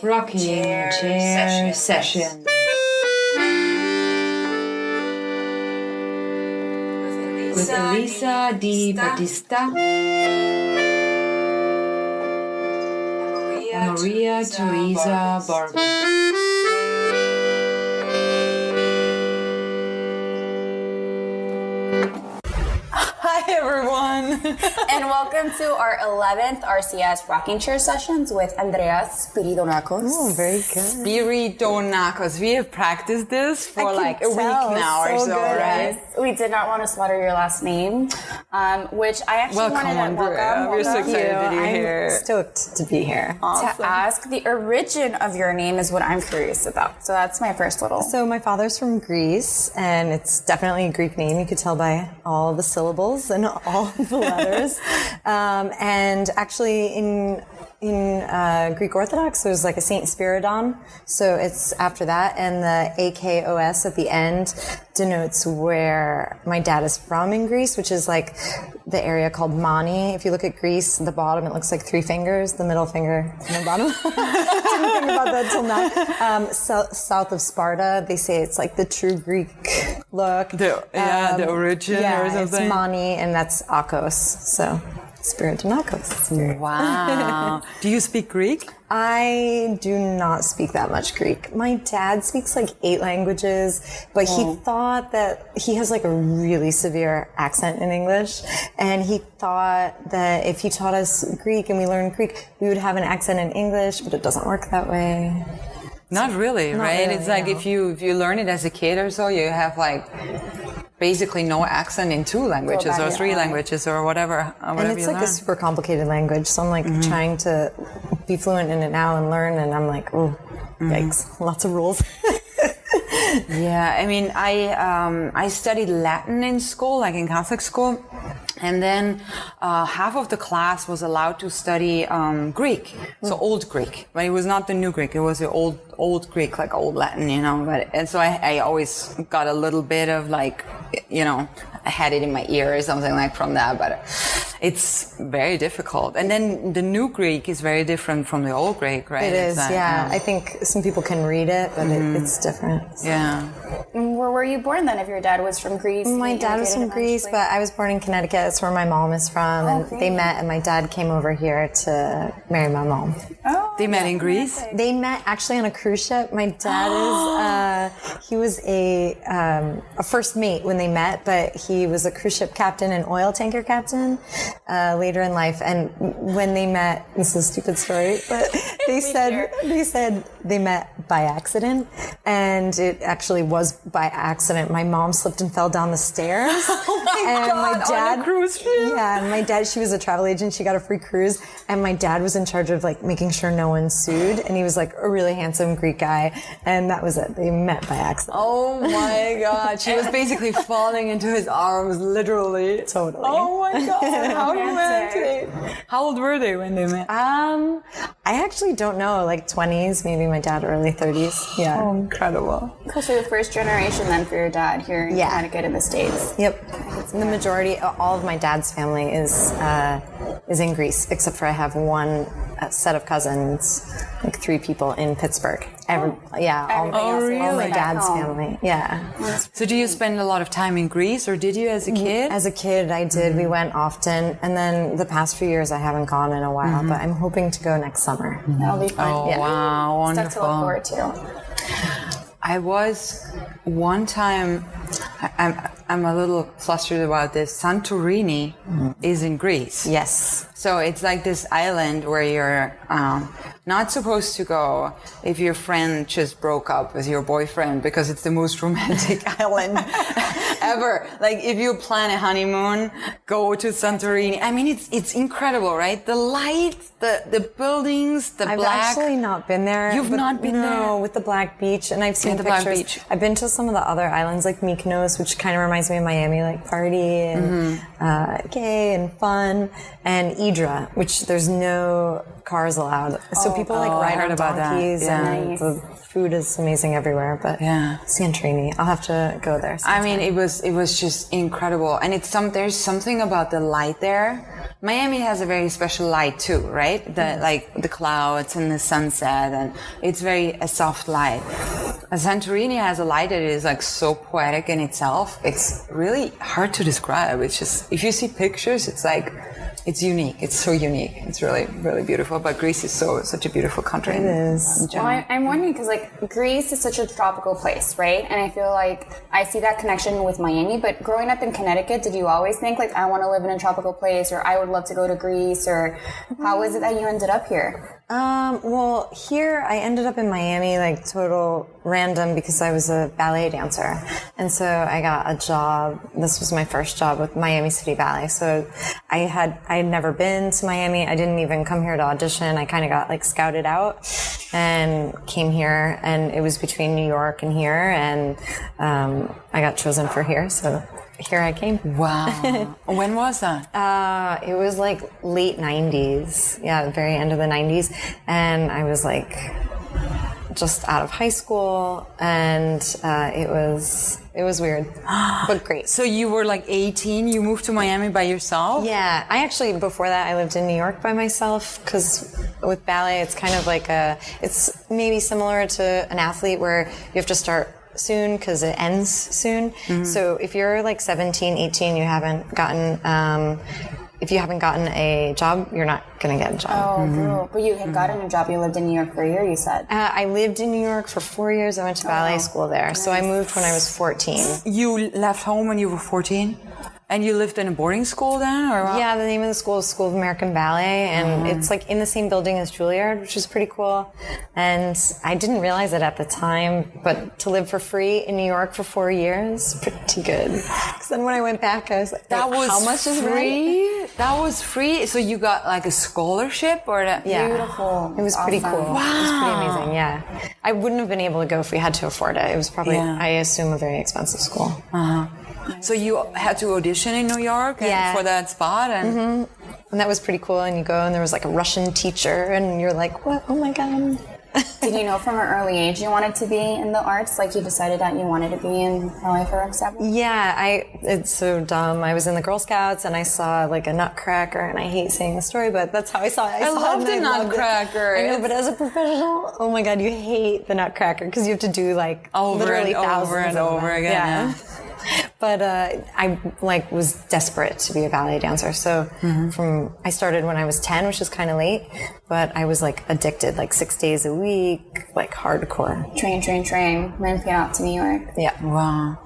Rocking chair session. With Elisa Di Battista and Maria Teresa Barber. Hi everyone! And welcome to our 11th RCS rocking chair sessions with Andrea Spiridonakos. Oh, very good. Spiridonakos. We have practiced this for like a week now or so, right? We did not want to slaughter your last name, which I actually wanted to Andrea. We're so excited that you're here. I'm stoked to be here. To ask the origin of your name is what I'm curious about. So that's my first little. So my father's from Greece, and it's definitely a Greek name. You could tell by all the syllables and all the letters. And actually in Greek Orthodox, there's like a Saint Spiridon. So it's after that. And the AKOS at the end denotes where my dad is from in Greece, which is like the area called Mani. If you look at Greece, the bottom, it looks like three fingers, the middle finger and the bottom. Didn't think about that till now. South of Sparta, they say it's like the true Greek look. The origin or something. It's Mani, and that's Akos. So Spiridonakos. Wow. Do you speak Greek? I do not speak that much Greek. My dad speaks like 8 languages, but he thought that he has like a really severe accent in English. And he thought that if he taught us Greek and we learned Greek, we would have an accent in English, but it doesn't work that way. Not really, right? Really, it's like if you learn it as a kid or so, you have like basically no accent in 2 languages or 3 languages or whatever And it's you like learn. a super complicated language. So I'm like trying to be fluent in it now and learn. And I'm like, oh, yikes, lots of rules. Yeah, I mean, I studied Latin in school, like in Catholic school. And then half of the class was allowed to study Greek, so Old Greek. But it was not the New Greek; it was the old Greek, like Old Latin, you know. And so I always got a little bit of like, you know, I had it in my ear or something like from that. But it's very difficult. And then the New Greek is very different from the Old Greek, right? It is, yeah. I think some people can read it, but it's different. So. Yeah. Where were you born then? If your dad was from Greece? My dad was from Greece, but I was born in Connecticut. That's where my mom is from. And they met, and my dad came over here to marry my mom. Oh, They met in Greece? They met actually on a cruise ship. My dad he was a first mate when they met, but he was a cruise ship captain and oil tanker captain later in life. And when they met, this is a stupid story, but they said they met by accident, and it actually was by accident. My mom slipped and fell down the stairs. Oh my God, my dad, on a cruise ship? Yeah, and my dad, she was a travel agent. She got a free cruise, and my dad was in charge of like making sure no one sued. And he was like a really handsome Greek guy, and that was it. They met by accident. Oh my God. She was basically falling into his arms, literally. Totally. Oh my God. How romantic. How old were they when they met? I actually don't know, like 20s, maybe my dad early 30s. Yeah. Oh, incredible. Cool. So the first generation then for your dad here in Connecticut in the States. Yep. The majority, all of my dad's family is in Greece, except for I have one set of cousins, like 3 people in Pittsburgh. All my dad's family. Yeah. So do you spend a lot of time in Greece, or did you as a kid? As a kid, I did. We went often, and then the past few years I haven't gone in a while, but I'm hoping to go next summer. That'll be fun. Oh, wow. Wonderful. Stuff to look forward to. I was one time, I'm a little flustered about this. Santorini is in Greece. Yes. So it's like this island where you're not supposed to go if your friend just broke up with your boyfriend, because it's the most romantic island ever. Like if you plan a honeymoon, go to Santorini. I mean, it's incredible, right? The light, the buildings, the I've black. I've actually not been there. You've not been there? No, with the black beach, and I've seen the pictures. black beach. I've been to some of the other islands, like Mykonos, which kind of reminds me of Miami, like party and gay and fun, and Idra, which there's no cars allowed. So people like ride on donkeys, and the food is amazing everywhere. But Santorini, I'll have to go there sometime. I mean, it was just incredible, and there's something about the light there. Miami has a very special light too, right? Like the clouds and the sunset, and it's very a soft light. Santorini has a light that is like so poetic in itself. It's really hard to describe. It's just, if you see pictures, it's like, it's unique. It's so unique. It's really, really beautiful. But Greece is such a beautiful country. It is. Well, I'm wondering because like Greece is such a tropical place, right? And I feel like I see that connection with Miami. But growing up in Connecticut, did you always think like I want to live in a tropical place, or I would love to go to Greece, or how is it that you ended up here? Well, here I ended up in Miami, like total random, because I was a ballet dancer. And so I got a job. This was my first job with Miami City Ballet. So I had never been to Miami. I didn't even come here to audition. I kind of got like scouted out and came here, and it was between New York and here, and I got chosen for here. So here I came. Wow. When was that? It was like late 90s. Yeah, the very end of the 90s. And I was like just out of high school, and it was weird, but great. So you were like 18, you moved to Miami by yourself? Yeah, I actually, before that, I lived in New York by myself, because with ballet, it's kind of like it's maybe similar to an athlete where you have to start soon because it ends soon. Mm-hmm. So if you're like 17, 18, you haven't gotten a job, you're not going to get a job. Oh, cool. But you had gotten a job. You lived in New York for a year, you said. I lived in New York for 4 years. I went to ballet school there. Nice. So I moved when I was 14. You left home when you were 14? And you lived in a boarding school then? Or what? Yeah, the name of the school is School of American Ballet, and it's like in the same building as Juilliard, which is pretty cool. And I didn't realize it at the time, but to live for free in New York for 4 years, pretty good. Because then when I went back, I was like, that was how much is free? rent? That was free? So you got like a scholarship? Or that? Yeah. Beautiful. It was pretty cool. Wow. It was pretty amazing, yeah. I wouldn't have been able to go if we had to afford it. It was probably, I assume, a very expensive school. Uh-huh. So you had to audition in New York for that spot? And and that was pretty cool. And you go, and there was like a Russian teacher, and you're like, what? Oh my God. Did you know from an early age you wanted to be in the arts? Like you decided that you wanted to be in ballet for example? Yeah, it's so dumb. I was in the Girl Scouts, and I saw like a Nutcracker, and I hate saying the story, but that's how I saw it. I love the Nutcracker. I know, but as a professional, oh my God, you hate the Nutcracker because you have to do like literally thousands of them. again. Yeah. But I like was desperate to be a ballet dancer. So I started when I was 10, which is kind of late, but I was like addicted, like 6 days a week, like hardcore. Train, ramping out to New York. Yeah. Wow.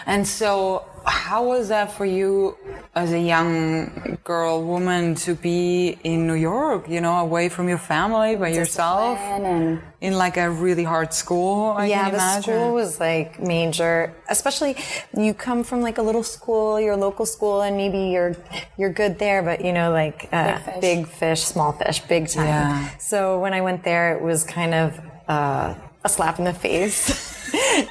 And so how was that for you as a young girl, woman, to be in New York, you know, away from your family, by yourself, and in like a really hard school, I can imagine? The school was like major, especially you come from like a little school, your local school, and maybe you're good there, but you know, like big fish, small fish, big time. Yeah. So when I went there, it was kind of a slap in the face.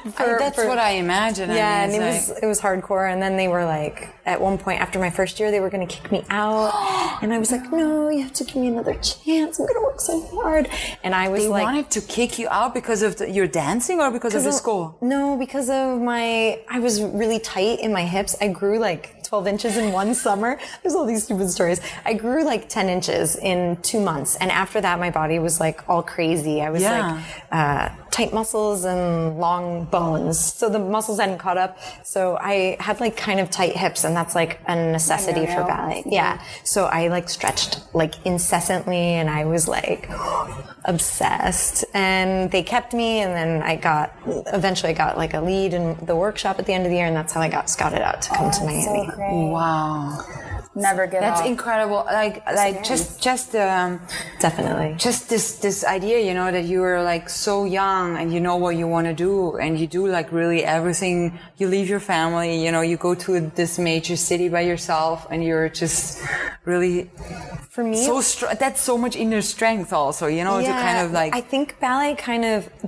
That's what I imagine. Yeah, I mean, and it was hardcore. And then they were like, at one point after my first year, they were going to kick me out. And I was like, no, you have to give me another chance. I'm going to work so hard. And I was they like, wanted to kick you out because of your dancing or because of the school? No, because of I was really tight in my hips. I grew like 12 inches in one summer. There's all these stupid stories. I grew like 10 inches in 2 months. And after that, my body was like all crazy. I was like tight muscles and long bones. So the muscles hadn't caught up. So I had like kind of tight hips, and that's like a necessity for ballet. Yeah. So I like stretched like incessantly, and I was like obsessed. And they kept me, and then eventually I got like a lead in the workshop at the end of the year, and that's how I got scouted out to come to Miami. So great. Wow. Never give That's up. incredible. Like just definitely. Just this idea, you know, that you were like so young and you know what you want to do, and you do like really everything. You leave your family, you know, you go to this major city by yourself, and you're just really, for me, that's so much inner strength also, you know, to kind of like. I think ballet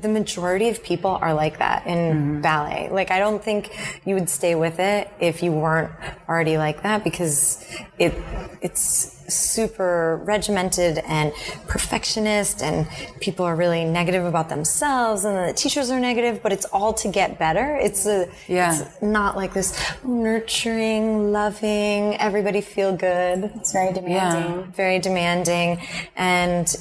the majority of people are like that in ballet. Like, I don't think you would stay with it if you weren't already like that, because it's super regimented and perfectionist, and people are really negative about themselves, and the teachers are negative, but it's all to get better. It's not like this nurturing, loving, everybody feel good. It's very demanding. Very demanding. And,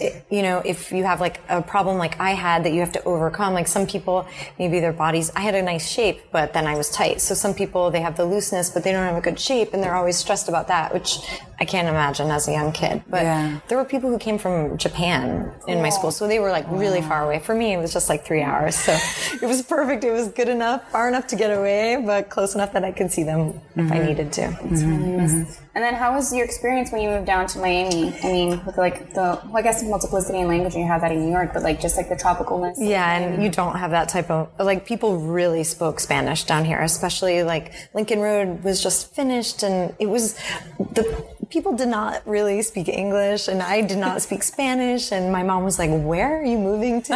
if you have like a problem like I had that you have to overcome, like some people, maybe their bodies, I had a nice shape, but then I was tight. So some people, they have the looseness, but they don't have a good shape, and they're always stressed about that, which I can't imagine as a young kid. But there were people who came from Japan in my school, so they were like really far away. For me, it was just like 3 hours. So it was perfect. It was good enough, far enough to get away, but close enough that I could see them if I needed to. And then how was your experience when you moved down to Miami? I mean, with like I guess multiplicity in language, you have that in New York, but like just like the tropicalness. Yeah, and you don't have that type of, like, people really spoke Spanish down here, especially like Lincoln Road was just finished, and it was, people did not really speak English, and I did not speak Spanish, and my mom was like, where are you moving to?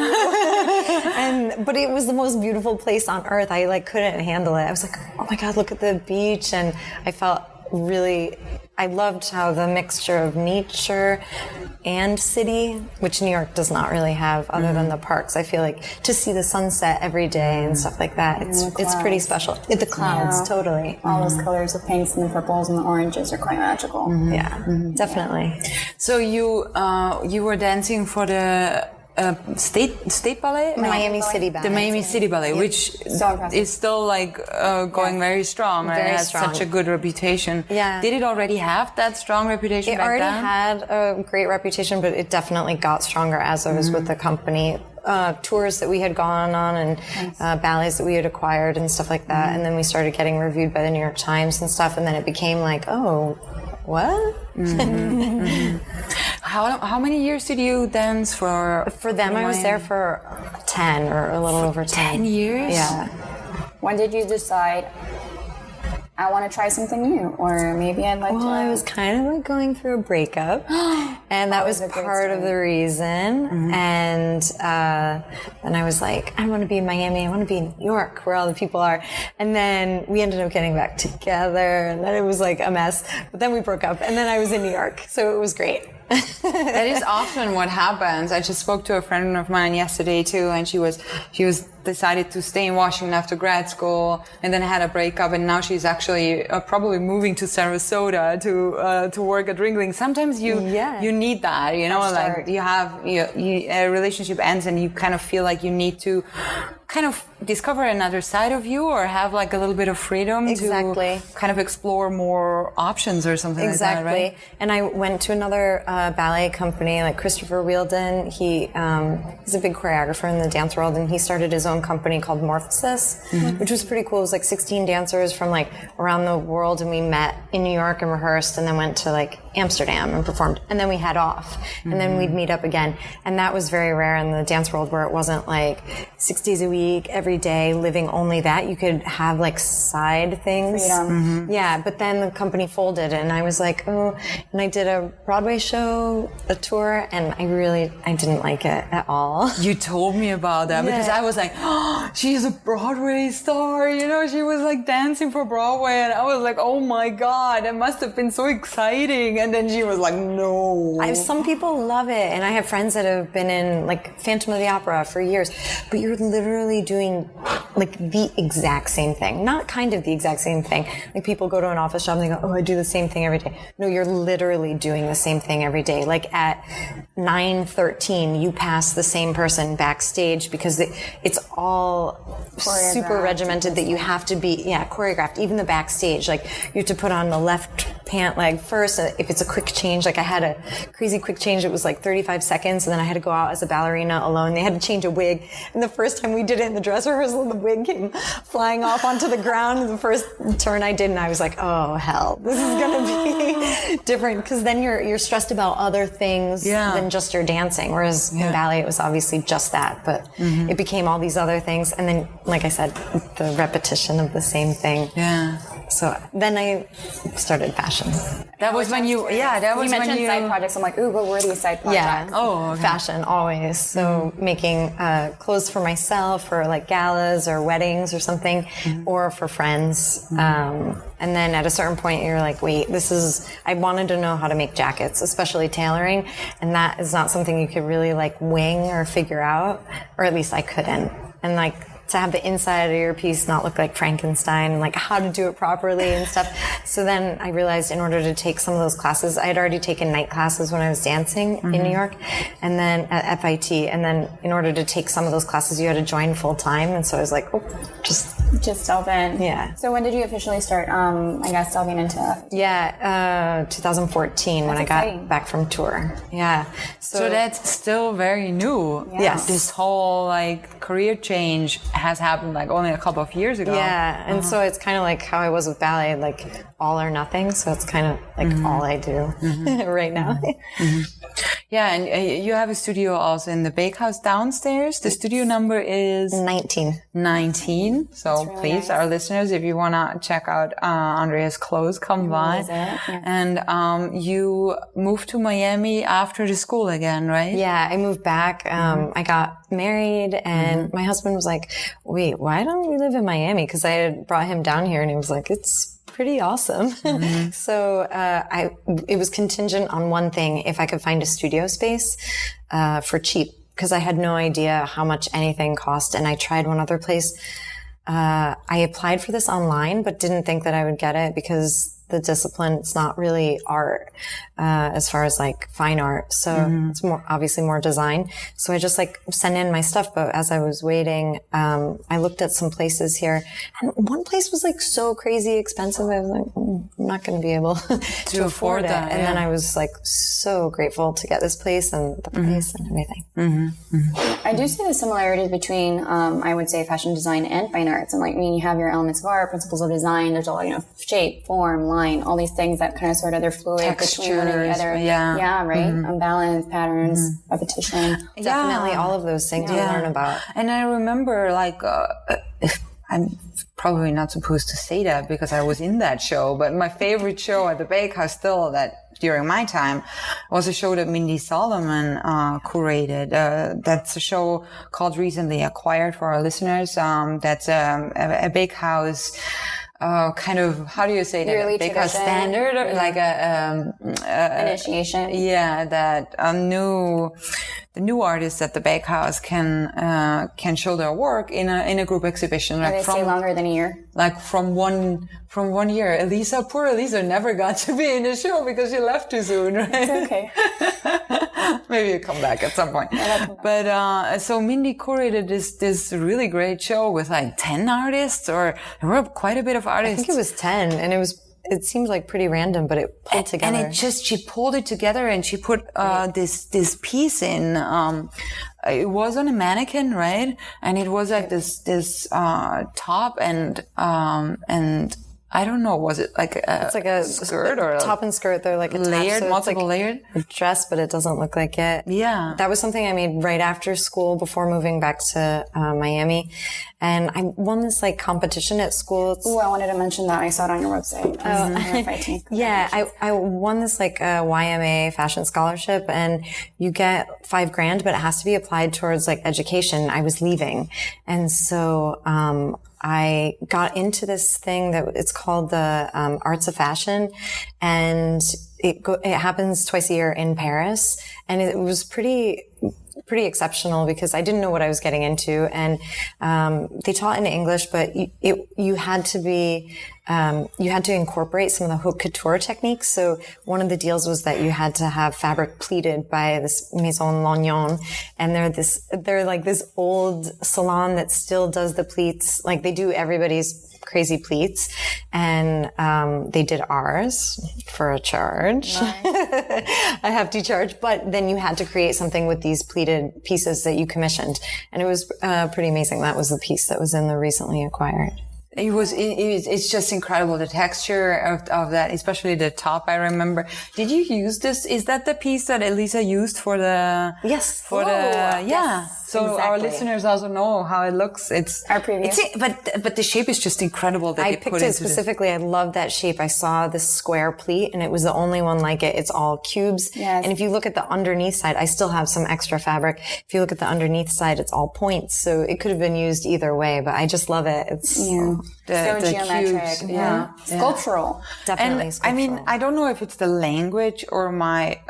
But it was the most beautiful place on earth. I like couldn't handle it. I was like, oh my God, look at the beach. And I felt I loved how the mixture of nature and city, which New York does not really have other than the parks. I feel like to see the sunset every day and stuff like that, it's pretty special. The clouds, totally. All those colors, the pinks and the purples and the oranges are quite magical. Yeah, definitely. So you were dancing for the state ballet? Miami City Ballet. The Miami City Ballet, which is still like going very strong. Very it has strong. Such a good reputation. Yeah. Did it already have that strong reputation It back already then? had a great reputation, but it definitely got stronger as I was with the company. Tours that we had gone on and ballets that we had acquired and stuff like that. And then we started getting reviewed by the New York Times and stuff. And then it became like, oh, what? How many years did you dance for? For them, I was there for 10 or a little over 10. 10 years? Yeah. When did you decide, I want to try something new, or maybe I'd like to... Well, I was kind of like going through a breakup, and that was part of the reason. And then I was like, I want to be in Miami, I want to be in New York, where all the people are. And then we ended up getting back together, and then it was like a mess. But then we broke up, and then I was in New York, so it was great. That is often what happens. I just spoke to a friend of mine yesterday too, and she was decided to stay in Washington after grad school, and then had a breakup, and now she's actually probably moving to Sarasota to work at Ringling. Sometimes you need that, like a relationship ends, and you kind of feel like you need to kind of discover another side of you, or have like a little bit of freedom to kind of explore more options or something like that, right? And I went to another ballet company, like Christopher Wheeldon. He's a big choreographer in the dance world, and he started his own company called Morphosis, which was pretty cool. It was like 16 dancers from like around the world, and we met in New York and rehearsed, and then went to like Amsterdam and performed, and then we head off, and then we'd meet up again. And that was very rare in the dance world, where it wasn't like 6 days a week, every day, living only that. You could have like side things. Yeah, but then the company folded, and I was like, oh, and I did a Broadway show, a tour, and I didn't like it at all. You told me about that because I was like, oh, she's a Broadway star, she was like dancing for Broadway, and I was like, oh my God, that must have been so exciting. And then she was like, no. Some people love it, and I have friends that have been in like Phantom of the Opera for years, but you're literally doing like the exact same thing. Not kind of the exact same thing. Like people go to an office job and they go, oh, I do the same thing every day. No, you're literally doing the same thing every day. Like at 9:13, you pass the same person backstage, because it's all super regimented that you have to be, choreographed. Even the backstage, like you have to put on the left pant leg first. If it's a quick change, like I had a crazy quick change, it was like 35 seconds, and then I had to go out as a ballerina alone. They had to change a wig, and the first time we did it in the dress rehearsal, the wig came flying off onto the ground. The first turn I did, and I was like, oh hell, this is gonna be different, because then you're stressed about other things than just your dancing, whereas in ballet it was obviously just that, but it became all these other things, and then like I said, the repetition of the same thing. So then I started fashion. That was when you, that was You mentioned when you... side projects. I'm like, ooh, what were these side projects? Yeah. Oh, okay. Fashion, always. So making clothes for myself for like galas or weddings or something, or for friends. And then at a certain point, you're like, wait, I wanted to know how to make jackets, especially tailoring. And that is not something you could really like wing or figure out, or at least I couldn't. And like, to have the inside of your piece not look like Frankenstein, and like how to do it properly and stuff. So then I realized in order to take some of those classes, I had already taken night classes when I was dancing in New York, and then at FIT. And then in order to take some of those classes, you had to join full time. And so I was like, oh, just delve in. Yeah. So when did you officially start, I guess, delving into? 2014 when I got back from tour. Yeah. So that's still very new. Yeah. Yes. This whole like career change has happened like only a couple of years ago. Yeah, and so it's kind of like how I was with ballet, like all or nothing. So it's kind of like all I do right now. Yeah, and you have a studio also in the bakehouse downstairs. The studio number is 19. So really please, nice. our listeners, if you want to check out Andrea's clothes, come by. And you moved to Miami after the school again, right? Yeah, I moved back. I got married, and my husband was like, wait, why don't we live in Miami? Because I had brought him down here, and he was like, it's pretty awesome. So it was contingent on one thing: if I could find a studio space for cheap, because I had no idea how much anything cost. And I tried one other place. I applied for this online, but didn't think that I would get it because the discipline, it's not really art, as far as like fine art. So it's obviously more design. So I just like sent in my stuff. But as I was waiting, I looked at some places here, and one place was like so crazy expensive. I was like, I'm not going to be able to afford it. that. And then I was like so grateful to get this place and the price and everything. I do see the similarities between, I would say, fashion design and fine arts. And like, I mean, you have your elements of art, principles of design. There's all, shape, form, line, all these things that kind of sort of, they're fluid between one and the other. Yeah, right. Unbalance, patterns, repetition. Definitely all of those things you learn about. And I remember like, I'm probably not supposed to say that because I was in that show, but my favorite show at the Bakehouse still during my time was a show that Mindy Solomon curated. That's a show called Recently Acquired for our listeners. That's a bakehouse kind of, how do you say that? Yearly Bakehouse tradition. standard, or like Initiation. Yeah, that the new artists at the Bakehouse can show their work in a group exhibition. Like they stay longer than a year. Like from one year. Poor Elisa never got to be in the show because she left too soon, right? It's okay. Maybe you come back at some point. But so Mindy curated this really great show with like 10 artists, or there were quite a bit of artists. I think it was 10, and it seemed like pretty random, but it pulled together. And she pulled it together, and she put this piece in. It was on a mannequin, right? And it was like this top and I don't know, was it like it's like a skirt or top and skirt? They're like layered, so multiple like layered a dress, but it doesn't look like it. Yeah, that was something I made right after school before moving back to Miami, and I won this like competition at school. Oh, I wanted to mention that. I saw it on your website. Yeah, I won this like YMA fashion scholarship, and you get $5,000, but it has to be applied towards like education. I was leaving, and so I got into this thing that it's called the Arts of Fashion, and it happens twice a year in Paris, and it was pretty exceptional because I didn't know what I was getting into, and they taught in English, but you had to incorporate some of the haute couture techniques. So one of the deals was that you had to have fabric pleated by this Maison Lagnon, and they're like this old salon that still does the pleats, like they do everybody's crazy pleats, and they did ours for a charge. Nice. A hefty charge, but then you had to create something with these pleated pieces that you commissioned, and it was pretty amazing. That was the piece that was in the Recently Acquired. It's just incredible, the texture of that, especially the top. I remember. Did you use this? Is that the piece that Elisa used for the? Yes. Yeah. So our Exactly. listeners also know how it looks. It's Our preview. but the shape is just incredible that I they picked put it into this. specifically. I love that shape. I saw this square pleat and it was the only one like it. It's all cubes. Yes. And if you look at the underneath side, I still have some extra fabric. If you look at the underneath side, it's all points. So it could have been used either way, but I just love it. It's so the geometric. cubes, yeah. Sculptural. definitely And sculptural. I mean, I don't know if it's the language or my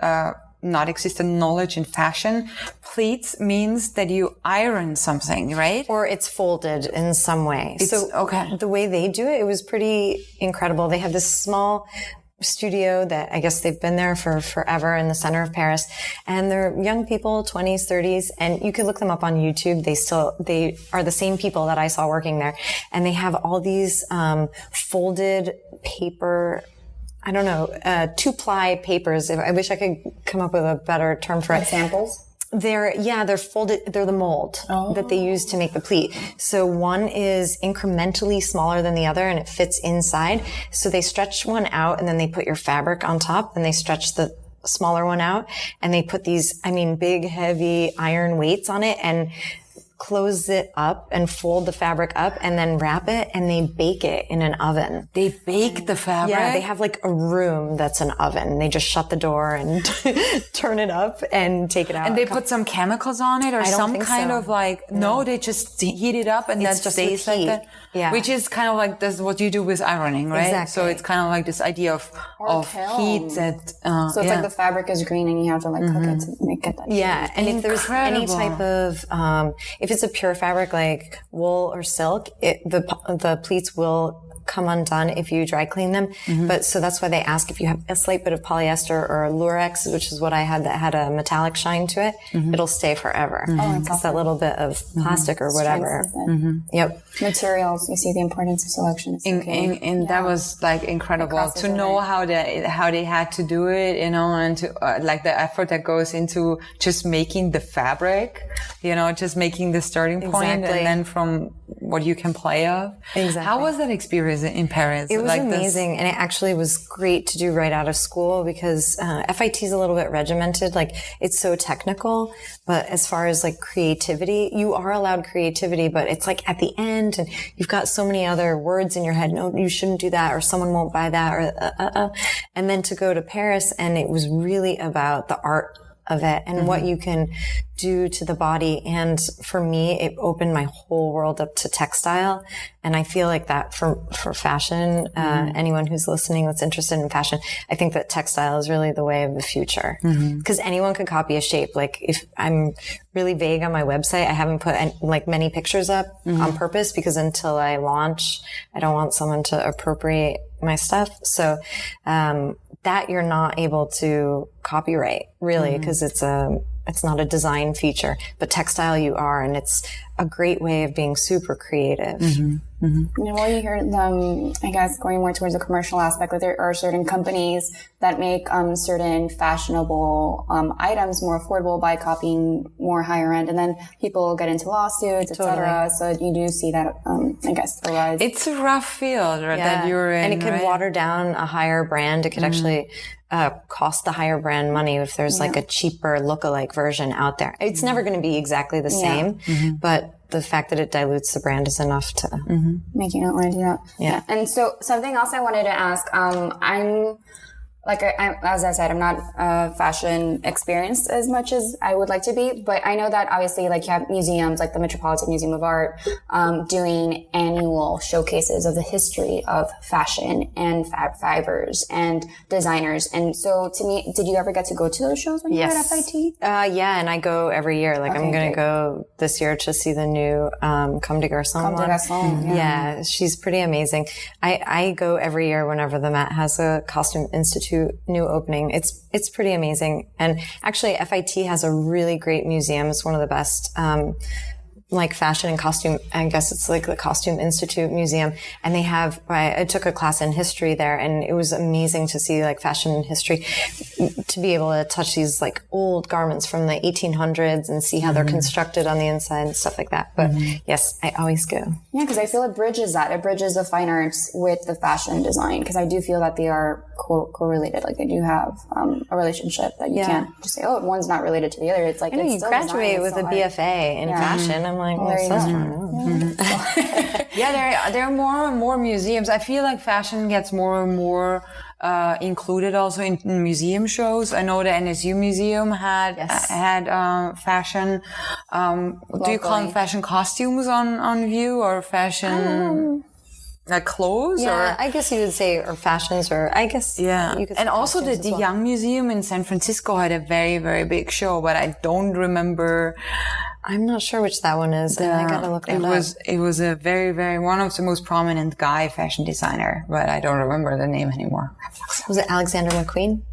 not existent knowledge in fashion. Pleats means that you iron something, right? or it's folded in some way. So okay. the way they do it, it was pretty incredible. They have this small studio that I guess they've been there for forever in the center of Paris. And they're young people, 20s, 30s, and you can look them up on YouTube. They are the same people that I saw working there. And they have all these, folded paper, I don't know, 2-ply papers. I wish I could come up with a better term for it. Examples? They're folded, they're the mold that they use to make the pleat. So one is incrementally smaller than the other and it fits inside. So they stretch one out and then they put your fabric on top and they stretch the smaller one out and they put these, big, heavy iron weights on it and close it up and fold the fabric up and then wrap it and they bake it in an oven. They bake the fabric. Yeah, they have like a room that's an oven. They just shut the door and turn it up and take it out. And they put some chemicals on it or don't some think kind so. of like, no, they just heat it up and It's that just stays with like heat. that. Yeah. Which is kind of like that's what you do with ironing, right? Exactly. So it's kind of like this idea of kiln. heat that, So it's like the fabric is green and you have to like cook it to make it that Yeah, and if there's any Incredible. type of, if it's a pure fabric like wool or silk, the pleats will come undone if you dry clean them. But so that's why they ask if you have a slight bit of polyester or lurex, which is what I had that had a metallic shine to it, it'll stay forever. It's that little bit of plastic or whatever. Yep. Materials, you see the importance of selection. It's okay. And that was like incredible Across to the know how they had to do it, and to like the effort that goes into just making the fabric, just making the starting point, Exactly. and then from what you can play of. Exactly. How was that experience in Paris? It was like amazing, and it actually was great to do right out of school because FIT is a little bit regimented. Like it's so technical, but as far as like creativity, you are allowed creativity, but it's like at the end, and you've got so many other words in your head. No, you shouldn't do that, or someone won't buy that, or and then to go to Paris, and it was really about the art of it and what you can do to the body. And for me, it opened my whole world up to textile. And I feel like that for fashion, anyone who's listening that's interested in fashion, I think that textile is really the way of the future. Because anyone could copy a shape. Like if I'm really vague on my website, I haven't put many pictures up on purpose because until I launch, I don't want someone to appropriate my stuff. So, that you're not able to copyright really because it's not a design feature, but textile you are, and it's a great way of being super creative. Well, you hear them, I guess, going more towards the commercial aspect, that there are certain companies that make certain fashionable items more affordable by copying more higher end, and then people get into lawsuits, etc. So you do see that, I guess, a rise. It's a rough field that you're in, and it could right? water down a higher brand. It could actually cost the higher brand money if there's like a cheaper lookalike version out there. It's never going to be exactly the same, but the fact that it dilutes the brand is enough to make you not want to do that. Yeah. And so something else I wanted to ask, I'm as I said, I'm not fashion experienced as much as I would like to be, but I know that obviously like you have museums like the Metropolitan Museum of Art doing annual showcases of the history of fashion and fibers and designers. And so to me, did you ever get to go to those shows when you were at FIT? Yeah, and I go every year. Like I'm going to go this year to see the new Comme des Garçons one. Yeah, she's pretty amazing. I go every year whenever the Met has a Costume Institute new opening. It's pretty amazing. And actually FIT has a really great museum. It's one of the best like fashion and costume. I guess it's like the Costume Institute Museum, and they have. I took a class in history there, and it was amazing to see like fashion and history, to be able to touch these like old garments from the 1800s and see how they're constructed on the inside and stuff like that. But yes, I always go. Yeah, because I feel it bridges that. It bridges the fine arts with the fashion design, because I do feel that they are correlated. Like they do have a relationship that you can't just say, oh, one's not related to the other. It's like I know, it's you still graduate design, with a it's still art. BFA in fashion. I'm like, well, There you so go. strong. Yeah, there are more and more museums. I feel like fashion gets more and more included also in museum shows. I know the NSU Museum had fashion. Do you call them fashion costumes on view, or fashion like clothes? Yeah, or I guess you would say, or fashions, or I guess. yeah, you could and say also the costumes as well. Young Museum in San Francisco had a very, very big show, but I don't remember. I'm not sure which that one is, and I gotta look that up. It was a very, very, one of the most prominent guy fashion designer, but I don't remember the name anymore. Was it Alexander McQueen?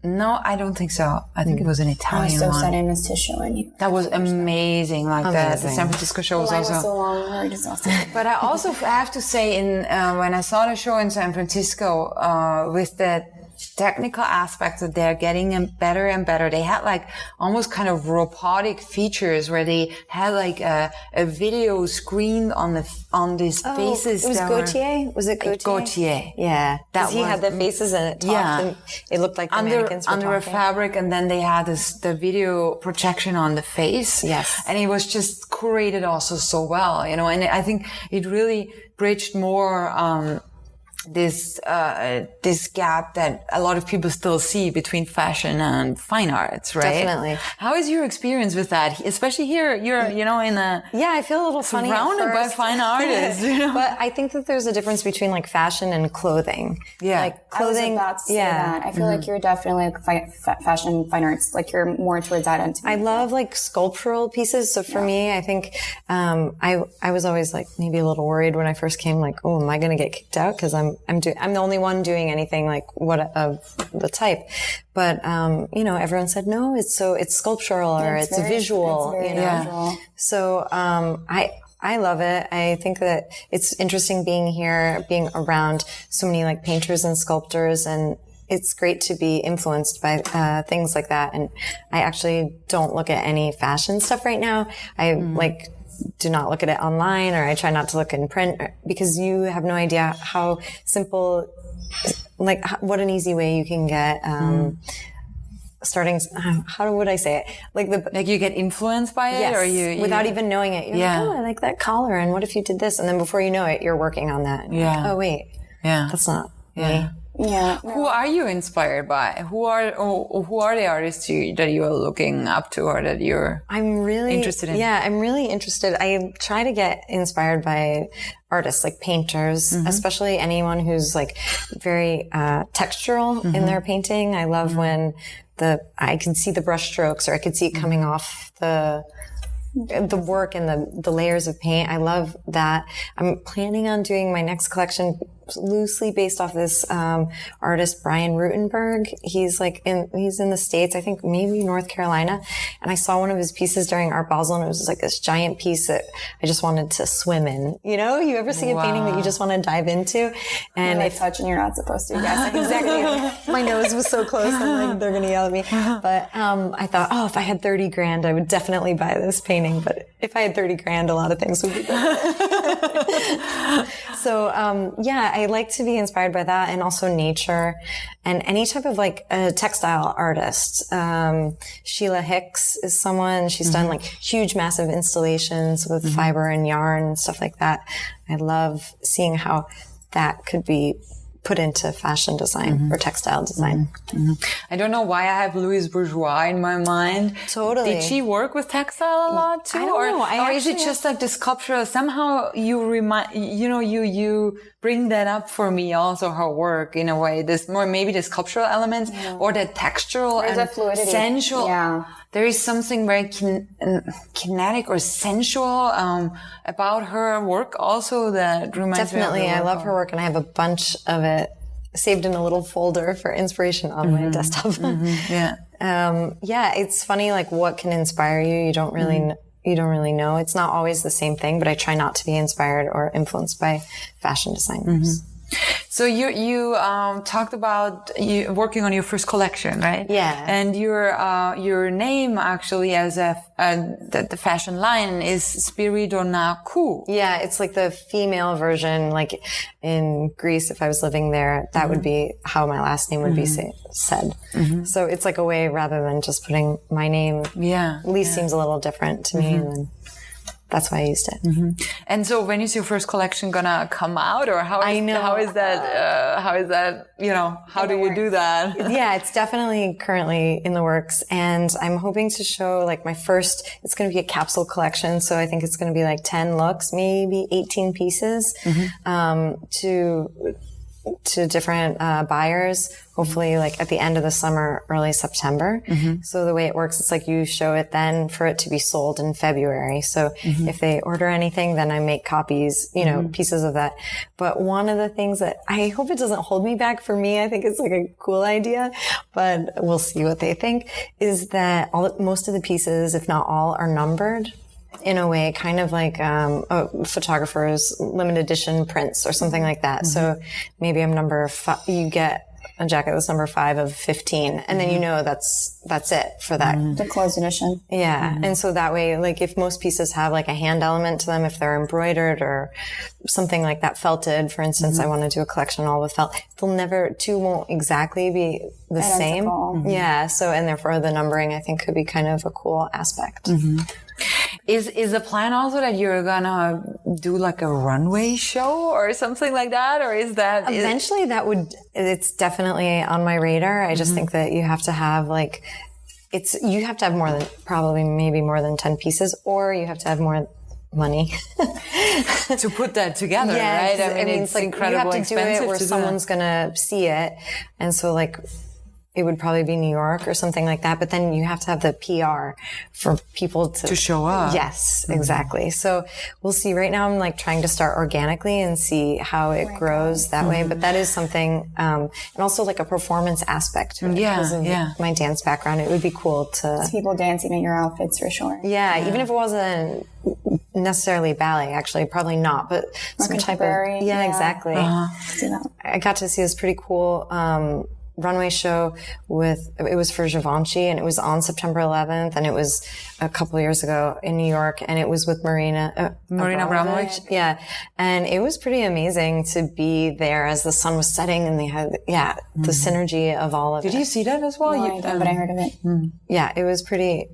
No, I don't think so. I think it was an I was Italian so one. sad I missed his show. And That was amazing. Like the Amazing. San Francisco show was the line also. was so long. We were exhausted. But I also have to say, when I saw the show in San Francisco, with the technical aspects that they're getting better and better, they had like almost kind of robotic features where they had like a video screened on these faces. It was that were- Gautier? Was it Gautier? Gautier. Yeah. That He had the faces and it talked, and it looked like the mannequins were under a talking. fabric, and then they had the video projection on the face. Yes. And it was just curated also so well, and I think it really bridged more, this gap that a lot of people still see between fashion and fine arts, right? Definitely. How is your experience with that? Especially here, you're, in a Yeah, I feel a little funny at surrounded by first. fine artists, But I think that there's a difference between like fashion and clothing. Yeah. Like clothing. I was about to say that. I feel like you're definitely like fashion, fine arts. Like you're more towards that end. I love like sculptural pieces. So for me, I think, I was always like maybe a little worried when I first came, like, oh, am I going to get kicked out? Cause I'm the only one doing anything like of the type. But, everyone said, no, it's sculptural or it's visual, It's very visual. So, I love it. I think that it's interesting being here, being around so many like painters and sculptors, and it's great to be influenced by things like that. And I actually don't look at any fashion stuff right now. I do not look at it online, or I try not to look in print, because you have no idea how simple, like what an easy way you can get, starting, how would I say it? like you get influenced by it, yes, or you without even knowing it. You're like, oh, I like that collar, and what if you did this? And then before you know it, you're working on that. And you're like, oh wait, that's not me. Yeah. Who are you inspired by? Who are the artists that you are looking up to, or that you're interested in? Yeah, I'm really interested. I try to get inspired by artists like painters, especially anyone who's like very textural in their painting. I love when I can see the brush strokes, or I could see it coming off the work and the layers of paint. I love that. I'm planning on doing my next collection loosely based off this artist Brian Rutenberg. He's in the States, I think maybe North Carolina. And I saw one of his pieces during Art Basel, and it was just like this giant piece that I just wanted to swim in. You ever see a painting that you just want to dive into? And If touching, you're not supposed to. Yes, exactly. My nose was so close. I'm like, they're going to yell at me. But I thought, if I had 30 grand, I would definitely buy this painting. But if I had 30 grand, a lot of things would be better. So, I like to be inspired by that, and also nature, and any type of like a textile artist. Sheila Hicks is someone, she's done like huge, massive installations with fiber and yarn and stuff like that. I love seeing how that could be put into fashion design or textile design. I don't know why I have Louise Bourgeois in my mind. Totally. Did she work with textile a lot too? I don't know. Or is it just like the sculptural? Somehow you you bring that up for me also, her work in a way. This more maybe the sculptural elements or the textural There's and a fluidity. sensual. Yeah. There is something very kinetic or sensual about her work also that reminds Definitely. me of I love her work, and I have a bunch of it saved in a little folder for inspiration on my desktop. Yeah. It's funny, like what can inspire you. You don't really, you don't really know. It's not always the same thing, but I try not to be inspired or influenced by fashion designers. So you talked about you working on your first collection, right? Yeah. And your name actually as the fashion line is Spiridonakou. Yeah, it's like the female version. Like in Greece, if I was living there, that would be how my last name would be said. So it's like a way rather than just putting my name. Yeah. At least seems a little different to me, and then that's why I used it. And so when is your first collection gonna come out, or how is that, you know, how do you do that? Yeah, it's definitely currently in the works, and I'm hoping to show like my first, it's going to be a capsule collection. So I think it's going to be like 10 looks, maybe 18 pieces, to different buyers, hopefully like at the end of the summer, early September. So the way it works, it's like you show it then for it to be sold in February. So if they order anything, then I make copies, you know, pieces of that. But one of the things that I hope it doesn't hold me back, for me, I think it's like a cool idea, but we'll see what they think, is that most of the pieces, if not all, are numbered. In a way, kind of like a photographer's limited edition prints or something like that. So maybe I'm number 5. You get a jacket that's number 5 of 15, and then you know that's it for that. The closed edition. Yeah, and so that way, like if most pieces have like a hand element to them, if they're embroidered or something like that, felted, for instance, I want to do a collection all with felt. Two won't exactly be the Identical. same. Yeah, so and therefore the numbering I think could be kind of a cool aspect. Is the plan also that you're gonna do like a runway show or something like that, or is that eventually it's definitely on my radar. I just think that you have to have you have to have more than maybe more than 10 pieces, or you have to have more money to put that together, right? I mean, it's like incredibly expensive. You have to do it where someone's gonna see it, and so like it would probably be New York or something like that. But then you have to have the PR for people to show up. Yes, exactly. So we'll see. Right now I'm like trying to start organically and see how it grows that way. But that is something, and also like a performance aspect to it. Because of my dance background, it would be cool to see people dancing in your outfits for sure. Yeah, even if it wasn't necessarily ballet, actually, probably not, but some type of, exactly. I got to see this pretty cool, runway show it was for Givenchy, and it was on September 11th, and it was a couple of years ago in New York, and it was with Marina Abramovich. Yeah. And it was pretty amazing to be there as the sun was setting, and they had, the synergy of all of it. Did you see that as well? No, I didn't, but I heard of it. Yeah, it was pretty,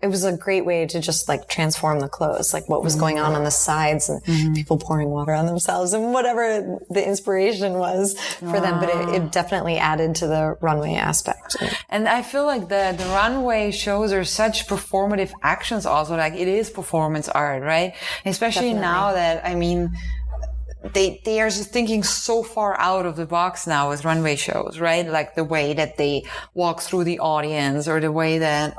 it was a great way to just like transform the clothes, like what was going on the sides, and people pouring water on themselves and whatever the inspiration was for them. But it definitely added to the runway aspect. And I feel like the runway shows are such performative actions also, like it is performance art, right? Especially now that, I mean, they are just thinking so far out of the box now with runway shows, right? Like the way that they walk through the audience, or the way that,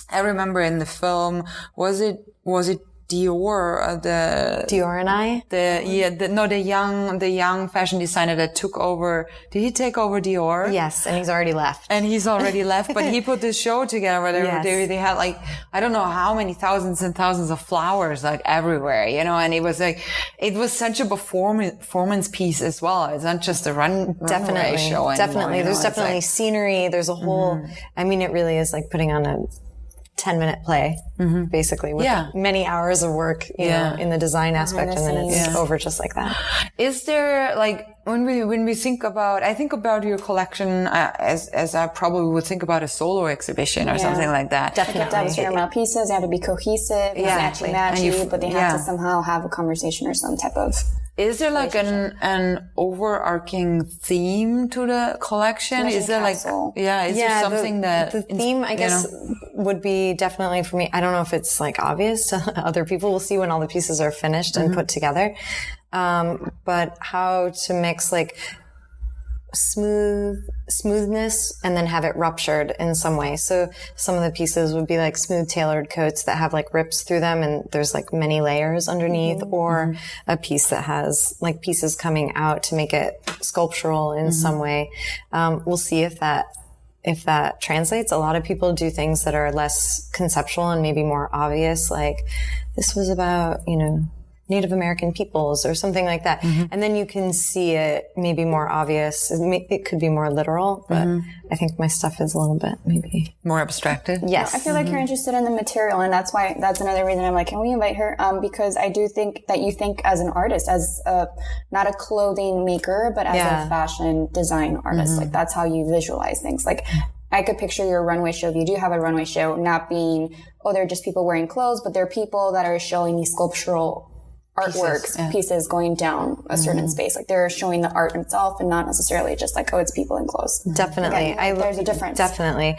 I remember in the film, was it Dior, Dior and I? The young fashion designer that took over. Did he take over Dior? Yes, and he's already left. But he put this show together where they had like, I don't know how many thousands and thousands of flowers like everywhere, you know, and it was such a performance piece as well. It's not just a runway show anymore. Definitely. There's definitely scenery. There's a whole, I mean, it really is like putting on a 10-minute play, basically, with many hours of work, you know, in the design aspect, and then it's over just like that. Is there, like, when we think about, I think about your collection as I probably would think about a solo exhibition or something like that. Definitely. You have to have a certain amount of pieces, they have to be cohesive, matchy, but they have to somehow have a conversation or some type of... Is there like an overarching theme to the collection? Is there like, there something that... The theme, I guess, would be definitely for me, I don't know if it's like obvious to other people. We'll see when all the pieces are finished and put together. But how to mix like smoothness and then have it ruptured in some way. So some of the pieces would be like smooth tailored coats that have like rips through them, and there's like many layers underneath, or a piece that has like pieces coming out to make it sculptural in some way. We'll see if that if that translates. A lot of people do things that are less conceptual and maybe more obvious, like this was about, Native American peoples or something like that. And then you can see it maybe more obvious. It could be more literal, but I think my stuff is a little bit maybe more abstracted. Yes. I feel like you're interested in the material, and that's another reason I'm like, can we invite her? Because I do think that you think as an artist, as not a clothing maker, but as a fashion design artist. Like that's how you visualize things. Like I could picture your runway show, if you do have a runway show, not being, they're just people wearing clothes, but they're people that are showing these sculptural artworks, pieces going down a certain space. Like they're showing the art itself and not necessarily just like, it's people in clothes. Definitely. Again, there's a difference. Definitely.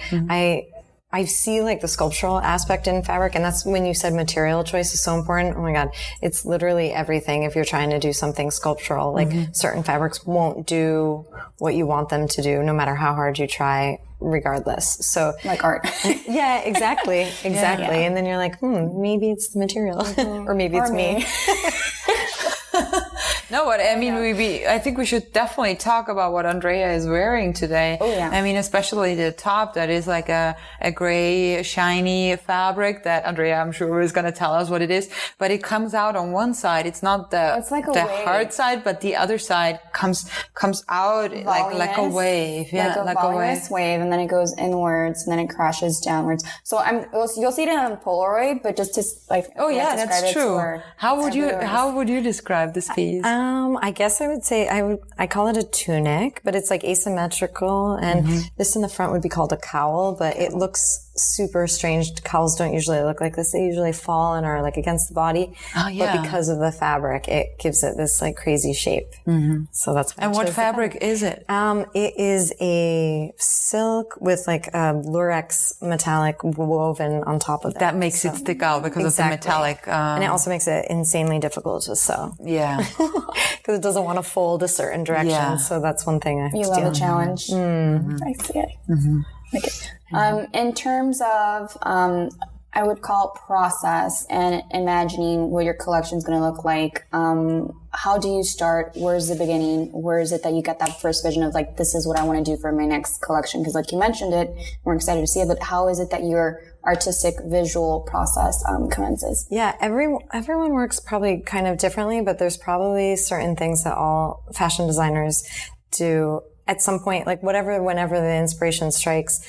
I see like the sculptural aspect in fabric, and that's when you said material choice is so important. Oh my God. It's literally everything. If you're trying to do something sculptural, like certain fabrics won't do what you want them to do, no matter how hard you try, regardless. So like art. Yeah, exactly. Exactly. And then you're like, maybe it's the material or maybe it's me. No, but I mean, I think we should definitely talk about what Andrea is wearing today. Oh, yeah. I mean, especially the top that is like a gray, shiny fabric that Andrea, I'm sure, is going to tell us what it is. But it comes out on one side. It's not the hard side, but the other side comes out like a wave. Yeah, like a wave. And then it goes inwards and then it crashes downwards. So you'll see it on Polaroid, but just to like, that's true. How would you describe this piece? I guess I would say I call it a tunic, but it's like asymmetrical, and this in the front would be called a cowl, but it looks super strange. Cowls don't usually look like this. They usually fall and are like against the body. Oh, yeah. But because of the fabric, it gives it this like crazy shape. So that's why. And what fabric is it? It is a silk with like a lurex metallic woven on top of it. That makes it stick out because of the metallic. And it also makes it insanely difficult to sew. Yeah. Because it doesn't want to fold a certain direction. Yeah. So that's one thing I have to do. You love a challenge. I see it. Okay. In terms of, I would call it process and imagining what your collection is going to look like. How do you start? Where's the beginning? Where is it that you get that first vision of like, this is what I want to do for my next collection? Because like you mentioned it, we're excited to see it, but how is it that your artistic visual process commences? Yeah, everyone works probably kind of differently, but there's probably certain things that all fashion designers do at some point, like whenever the inspiration strikes.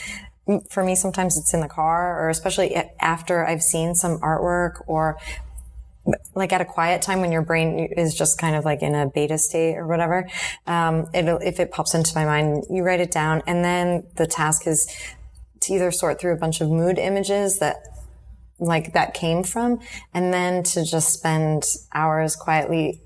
For me, sometimes it's in the car, or especially after I've seen some artwork, or like at a quiet time when your brain is just kind of like in a beta state or whatever. If it pops into my mind, you write it down, and then the task is to either sort through a bunch of mood images that came from, and then to just spend hours quietly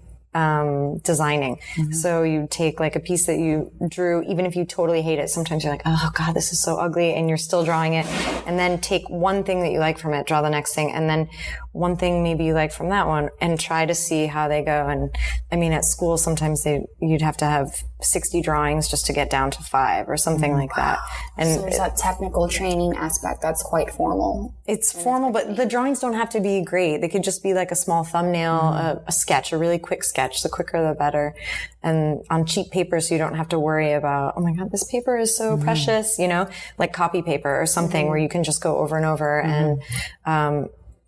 designing. So you take like a piece that you drew, even if you totally hate it, sometimes you're like, oh God, this is so ugly, and you're still drawing it, and then take one thing that you like from it, draw the next thing, and then one thing maybe you like from that one, and try to see how they go. And I mean, at school, sometimes you'd have to have 60 drawings just to get down to 5 or something like that. And so there's that technical training aspect that's quite formal. It's formal, but the drawings don't have to be great. They could just be like a small thumbnail, a sketch, a really quick sketch. The quicker, the better. And on cheap paper, so you don't have to worry about, oh my God, this paper is so precious, like copy paper or something where you can just go over and over. And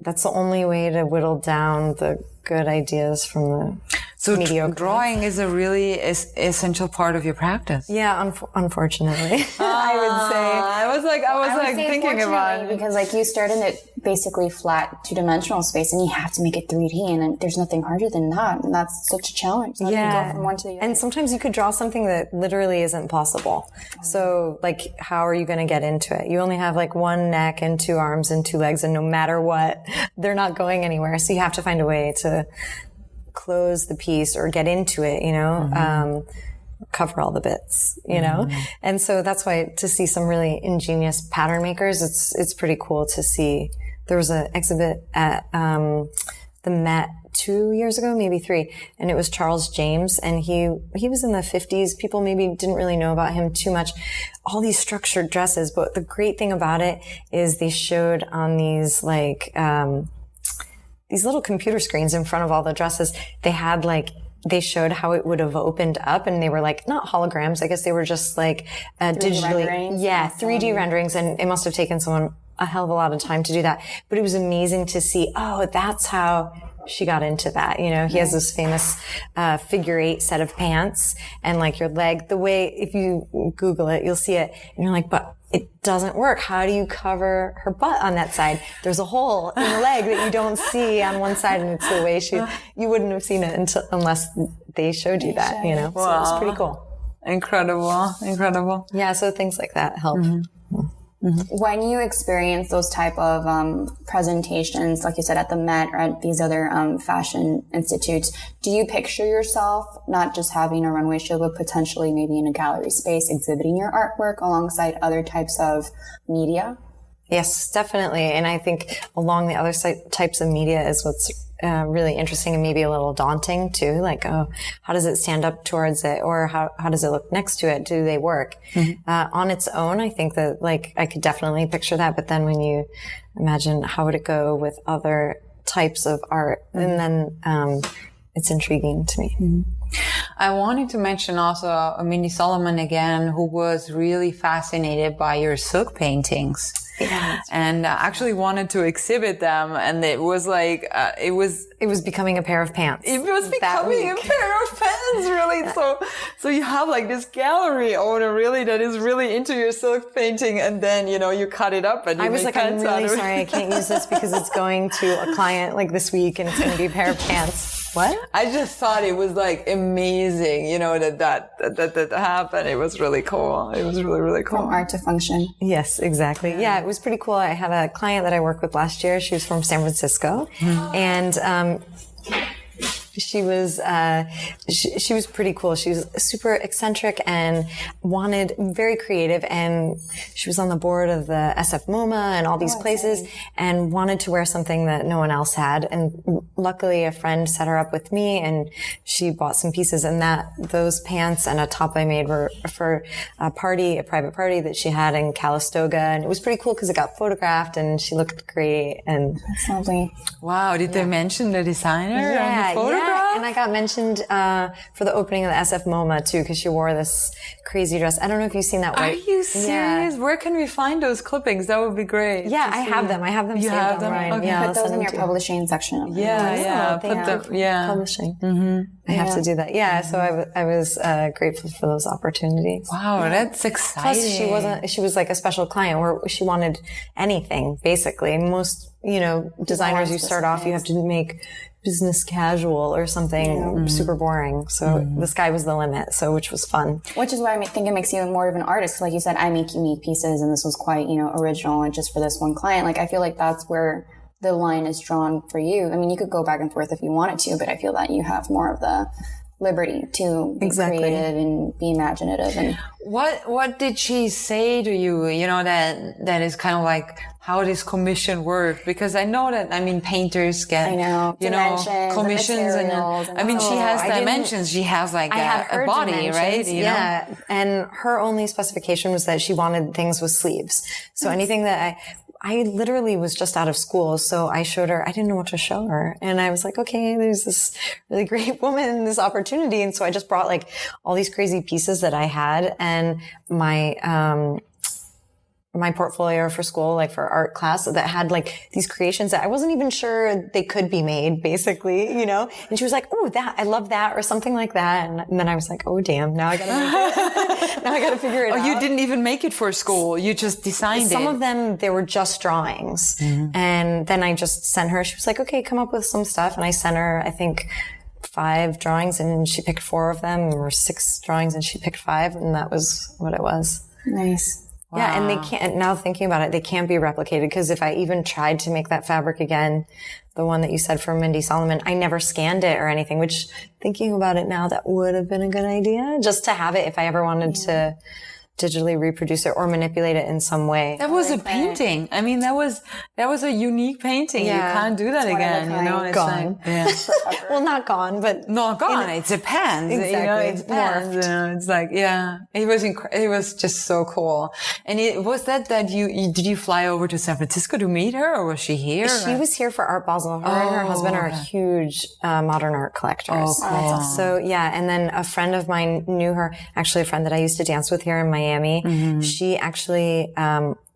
that's the only way to whittle down the good ideas from the mediocre. Drawing is a really essential part of your practice. Yeah, unfortunately, I would say. I was thinking about it because like you start in it basically flat 2-dimensional space, and you have to make it 3D, and then there's nothing harder than that, and that's such a challenge. You go from one to the other. And sometimes you could draw something that literally isn't possible. So like, how are you going to get into it? You only have like one neck and 2 arms and 2 legs, and no matter what, they're not going anywhere. So you have to find a way to close the piece or get into it, cover all the bits, And so that's why to see some really ingenious pattern makers, it's pretty cool to see. There was an exhibit at the Met 2 years ago, maybe 3, and it was Charles James, and he was in the 50s. People maybe didn't really know about him too much. All these structured dresses, but the great thing about it is they showed on these like these little computer screens in front of all the dresses. They had like they showed how it would have opened up, and they were like, not holograms. I guess they were just like, digitally. renderings? Yeah. 3D renderings. And it must have taken someone a hell of a lot of time to do that. But it was amazing to see, oh, that's how she got into that. You know, he has this famous, figure 8 set of pants, and like your leg, the way, if you Google it, you'll see it, and you're like, but it doesn't work. How do you cover her butt on that side? There's a hole in the leg that you don't see on one side, and it's the way you wouldn't have seen it unless they showed you that, you know? So it was pretty cool. Incredible. Yeah, so things like that help. When you experience those type of presentations, like you said, at the Met or at these other fashion institutes, do you picture yourself not just having a runway show, but potentially maybe in a gallery space exhibiting your artwork alongside other types of media? Yes, definitely. And I think along the other types of media is what's really interesting and maybe a little daunting too. Like, oh, how does it stand up towards it? Or how does it look next to it? Do they work? On its own, I think that like I could definitely picture that. But then when you imagine how would it go with other types of art, and then it's intriguing to me. I wanted to mention also Mindy Solomon again, who was really fascinated by your silk paintings. Yeah. And actually wanted to exhibit them, and it was like it was becoming a pair of pants. It was becoming a pair of pants, really. So you have like this gallery owner really that is really into your silk painting, and then you cut it up and you I was make like, I'm pants out really of it. sorry, I can't use this because it's going to a client like this week, and it's going to be a pair of pants. What? I just thought it was like amazing, that happened. It was really cool. It was really, really cool. From art to function. Yes, exactly. Yeah, it was pretty cool. I had a client that I worked with last year. She was from San Francisco, and she was she was pretty cool. She was super eccentric and very creative, and she was on the board of the SF MoMA and all these places, and wanted to wear something that no one else had. And luckily, a friend set her up with me, and she bought some pieces. And those pants and a top I made were for a private party that she had in Calistoga, and it was pretty cool because it got photographed, and she looked great. And That's lovely. Wow! Did they mention the designer on the photograph? Yeah, and I got mentioned for the opening of the SF MoMA too, because she wore this crazy dress. I don't know if you've seen that. Are you serious? Yeah. Where can we find those clippings? That would be great. Yeah, I have them. I have them You saved have them? online. Okay. Yeah, Put I'll those send in them your to you. publishing section. Yeah. Publishing. I have to do that. Yeah, so I was grateful for those opportunities. Wow, that's exciting. Plus, she was like a special client where she wanted anything, basically. Most, designers, you start off, you have to make business casual or something super boring. So the sky was the limit, which was fun. Which is why I think it makes you more of an artist. Like you said, I make unique pieces, and this was quite, original and just for this one client. Like, I feel like that's where the line is drawn for you. I mean, you could go back and forth if you wanted to, but I feel that you have more of the liberty to be creative and be imaginative. And what did she say to you? That is kind of like how this commission work, because I know that painters get commissions and she has dimensions. She has like a body, right? Yeah, and her only specification was that she wanted things with sleeves. So anything that I literally was just out of school, so I showed her, I didn't know what to show her. And I was like, okay, there's this really great woman, this opportunity. And so I just brought like all these crazy pieces that I had, and my portfolio for school, like for art class, that had like these creations that I wasn't even sure they could be made, basically, And she was like, oh, I love that, or something like that. And then I was like, oh, damn, now I gotta make it. Now I gotta figure it out. Oh, you didn't even make it for school. You just designed it. Some of them, they were just drawings. And then I just sent her, she was like, okay, come up with some stuff. And I sent her, I think, 5 drawings, and she picked 4 of them, or 6 drawings, and she picked 5. And that was what it was. nice. Wow. Yeah, and they can't, now thinking about it, they can't be replicated, because if I even tried to make that fabric again, the one that you said for Mindy Solomon, I never scanned it or anything, which, thinking about it now, that would have been a good idea, just to have it if I ever wanted to digitally reproduce it or manipulate it in some way. That was a painting. I mean, that was a unique painting. Yeah. You can't do that again. You know, it's Gone. like, yeah. Well, not gone, but Not gone. It depends. Exactly. You know, it depends. You know, it's like, yeah, it was just so cool. And did you fly over to San Francisco to meet her, or was she here? she was here for Art Basel. Her and her husband are huge modern art collectors. Oh, cool. So yeah, and then a friend of mine knew her, actually a friend that I used to dance with here in Miami. Mm-hmm. She actually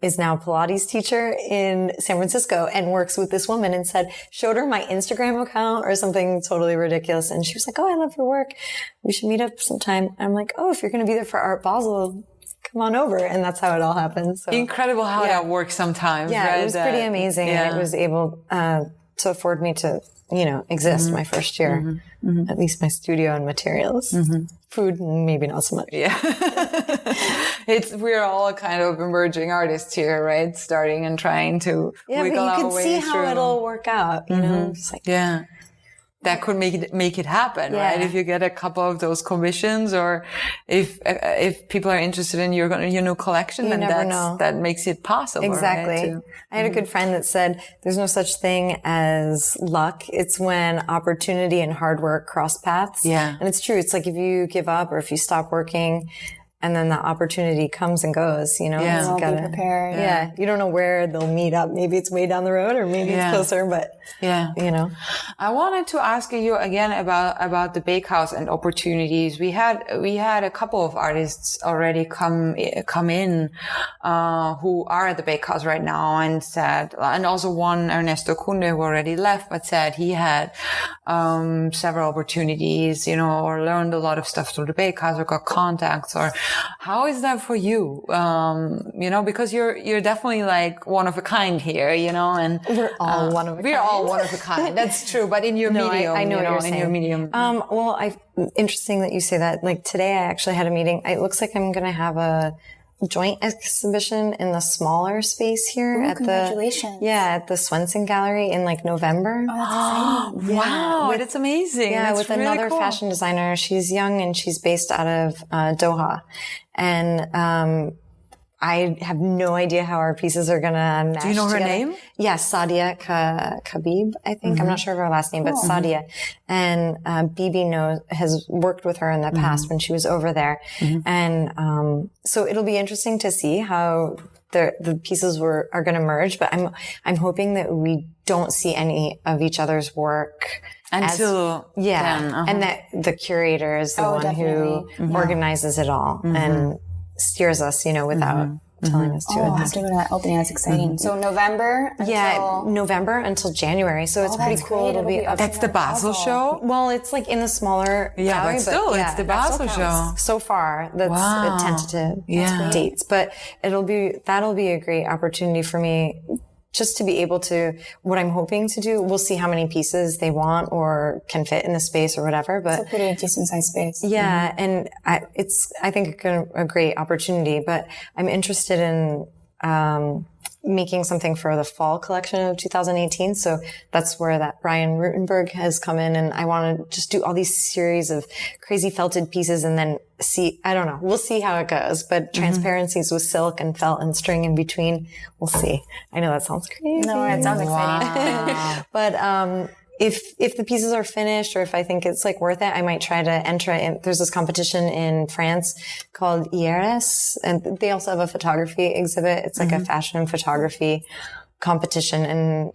is now a Pilates teacher in San Francisco and works with this woman, and showed her my Instagram account or something totally ridiculous. And she was like, "Oh, I love your work. We should meet up sometime." I'm like, "Oh, if you're going to be there for Art Basel, come on over." And that's how it all happened. So Incredible how that works sometimes. yeah, right? it was pretty amazing. Yeah. And it was able to afford me to, exist my first year, at least my studio and materials, food, maybe not so much. Yeah. We're all kind of emerging artists here, right? Starting and trying to wiggle but our you can way see how through. it'll work out, you know? Just like, Yeah. That could make it happen, right? If you get a couple of those commissions, or if people are interested in your new collection, then that makes it possible. Exactly. Right? I had a good friend that said, "There's no such thing as luck. It's when opportunity and hard work cross paths." Yeah. And it's true. It's like if you give up or if you stop working, and then the opportunity comes and goes, you know, Yeah. You'll be prepared. Yeah. You don't know where they'll meet up. Maybe it's way down the road, or maybe it's closer, but you know. I wanted to ask you again about the bakehouse and opportunities. We had a couple of artists already come in, who are at the bakehouse right now, and also one, Ernesto Kunde, who already left, but said he had, several opportunities, or learned a lot of stuff through the bakehouse, or got contacts, or how is that for you? Because you're definitely like one of a kind here, and we're all one of a kind. We're all one of a kind. That's true. But in your medium, I know what you're saying. In your medium. Interesting that you say that. Like today I actually had a meeting. It looks like I'm going to have a joint exhibition in the smaller space here at the Swenson Gallery in like November. Oh, that's exciting. Wow, that's amazing. Yeah, that's with really another cool. fashion designer. She's young and she's based out of Doha. And I have no idea how our pieces are going to match. Do you know her together. name? Yes, Sadia Khabib, I think. I'm not sure of her last name, but Sadia. And Bibi has worked with her in the past when she was over there. And so it'll be interesting to see how the pieces are going to merge. But I'm hoping that we don't see any of each other's work until then. And that the curator is the one who organizes it all and steers us, without telling us to. I'll have to go to that opening. That's exciting. So November until January. So it's pretty cool. Great. It'll be That's the Basel show? Well, it's like in the smaller gallery, but still, it's the Basel show. So far, that's a tentative dates. But that'll be a great opportunity for me just to be able to, what I'm hoping to do, we'll see how many pieces they want or can fit in the space or whatever. But it's a pretty decent sized space. Yeah. And I think a great opportunity, but I'm interested in, making something for the fall collection of 2018. So that's where that Brian Rutenberg has come in, and I want to just do all these series of crazy felted pieces and then I don't know. We'll see how it goes, but transparencies with silk and felt and string in between. We'll see. I know that sounds crazy. No, it sounds exciting. But, if the pieces are finished or if I think it's like worth it, I might try to enter it. There's this competition in France called IRS, and they also have a photography exhibit. It's like a fashion photography competition, and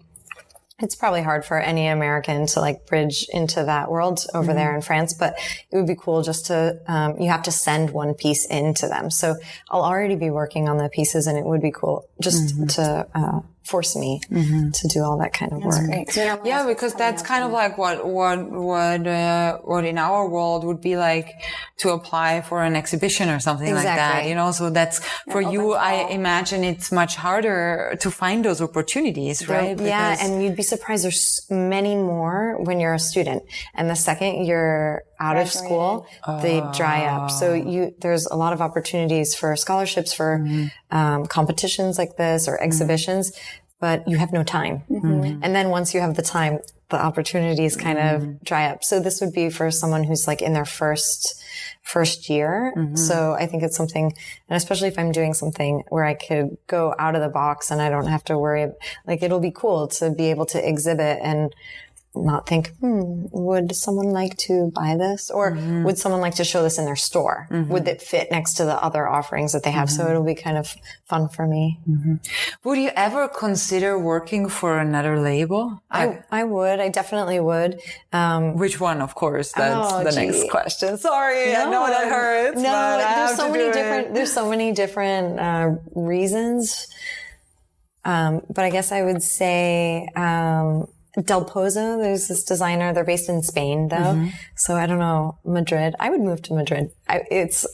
it's probably hard for any American to like bridge into that world over there in France, but it would be cool just to, you have to send one piece in to them. So I'll already be working on the pieces, and it would be cool just to, force me to do all that kind of work. Yeah, because that's kind of like what in our world would be like to apply for an exhibition or something like that, so that's for you. I imagine it's much harder to find those opportunities, right? Yeah. And you'd be surprised. There's many more when you're a student, and the second you're out of school, they dry up. So there's a lot of opportunities for scholarships for, competitions like this or exhibitions, but you have no time. And then once you have the time, the opportunities kind of dry up. So this would be for someone who's like in their first first year. So I think it's something, and especially if I'm doing something where I could go out of the box and I don't have to worry, like it'll be cool to be able to exhibit and not think, would someone like to buy this? Or would someone like to show this in their store? Would it fit next to the other offerings that they have? So it'll be kind of fun for me. Would you ever consider working for another label? I would. I definitely would. Which one, of course? That's the gee. next question. Sorry, I know that hurts. No, but there's so many different reasons. But I guess I would say, Del Pozo, there's this designer. They're based in Spain, though. So I don't know, Madrid. I would move to Madrid. It's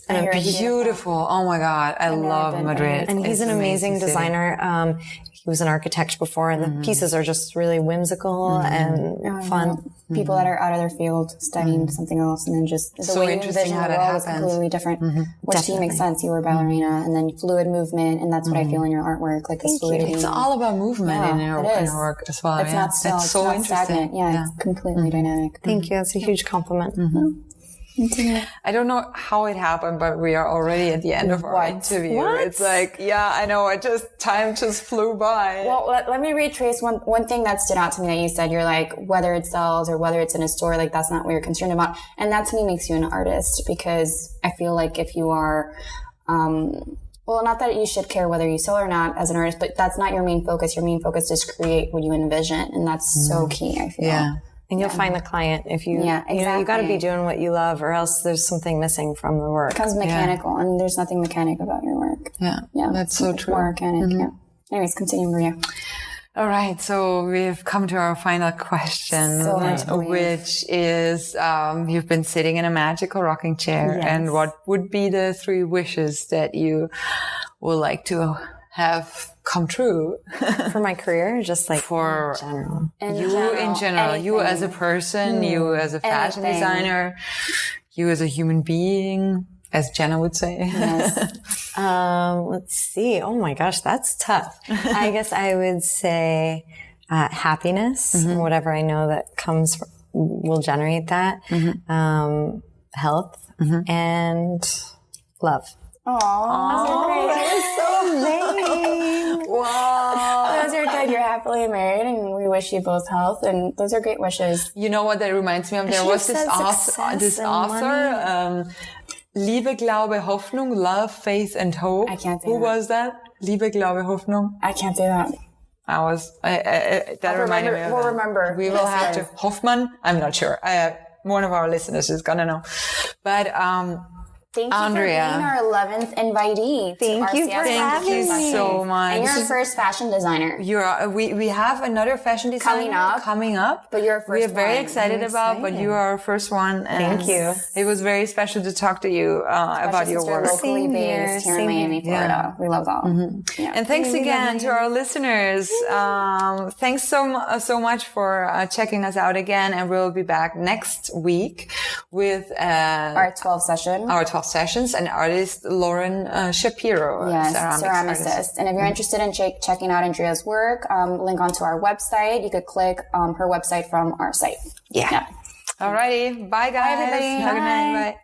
beautiful. Oh my God, I love Madrid. And he's an amazing designer. He was an architect before, and the pieces are just really whimsical and fun. People that are out of their field studying something else, and then just the So way you interesting envision how the that world is happens. completely different. Which to you makes sense. You were a ballerina, and then fluid movement, and that's what I feel in your artwork, like this fluidity. It's all about movement in your work as well. It's not still. It's so not interesting. stagnant. Yeah, it's completely dynamic. Thank you. That's a huge compliment. I don't know how it happened, but we are already at the end of our interview. What? It's like, yeah, I know. Time just flew by. Well, let me retrace one thing that stood out to me that you said. You're like, whether it sells or whether it's in a store, like that's not what you're concerned about. And that to me makes you an artist, because I feel like if you are, well, not that you should care whether you sell or not as an artist, but that's not your main focus. Your main focus is create what you envision. And that's so key, I feel. Yeah. And you'll find the client if you, you know, you got to be doing what you love, or else there's something missing from the work. It becomes mechanical, and there's nothing mechanic about your work. Yeah. That's so it's true. more organic. Yeah. Anyways, continue, Maria. All right, so we've come to our final question, So much to which is, you've been sitting in a magical rocking chair, and what would be the 3 wishes that you would like to have come true For my career, just like for in general. in general, you as a person, you as a fashion designer, you as a human being, as Jenna would say. Yes. Let's see. Oh my gosh, that's tough. I guess I would say happiness, whatever I know that comes will generate that. Health and love. Wow. Those are good. You're happily married, and we wish you both health. And those are great wishes. You know what that reminds me of? There was this author, Liebe, Glaube, Hoffnung, Love, Faith, and Hope. I can't say Who that. was that? Liebe, Glaube, Hoffnung. I can't say that. That reminded me of We'll that. remember. We will have to. Hoffman? I'm not sure. One of our listeners is gonna know. But, Thank you Andrea. for being our 11th invitee. Thank you RCS. for having Thank you me. so much. And you're our first fashion designer. We have another fashion designer coming up. But you're our We are first very one. excited about, but you are our first one. And Thank you. It was very special to talk to you about your work. Locally Same here, based here in same Miami, here. Florida. We love that. Yeah. And thanks again to our listeners. Thanks so much for checking us out again. And we'll be back next week with Our 12 session. our 12 sessions and artist Lauren Shapiro. Yes, ceramics ceramicist. artist. And if you're interested in checking out Andrea's work, link onto our website. You could click her website from our site. Yeah. Alrighty. Bye, guys. everybody. Have a good night. Bye.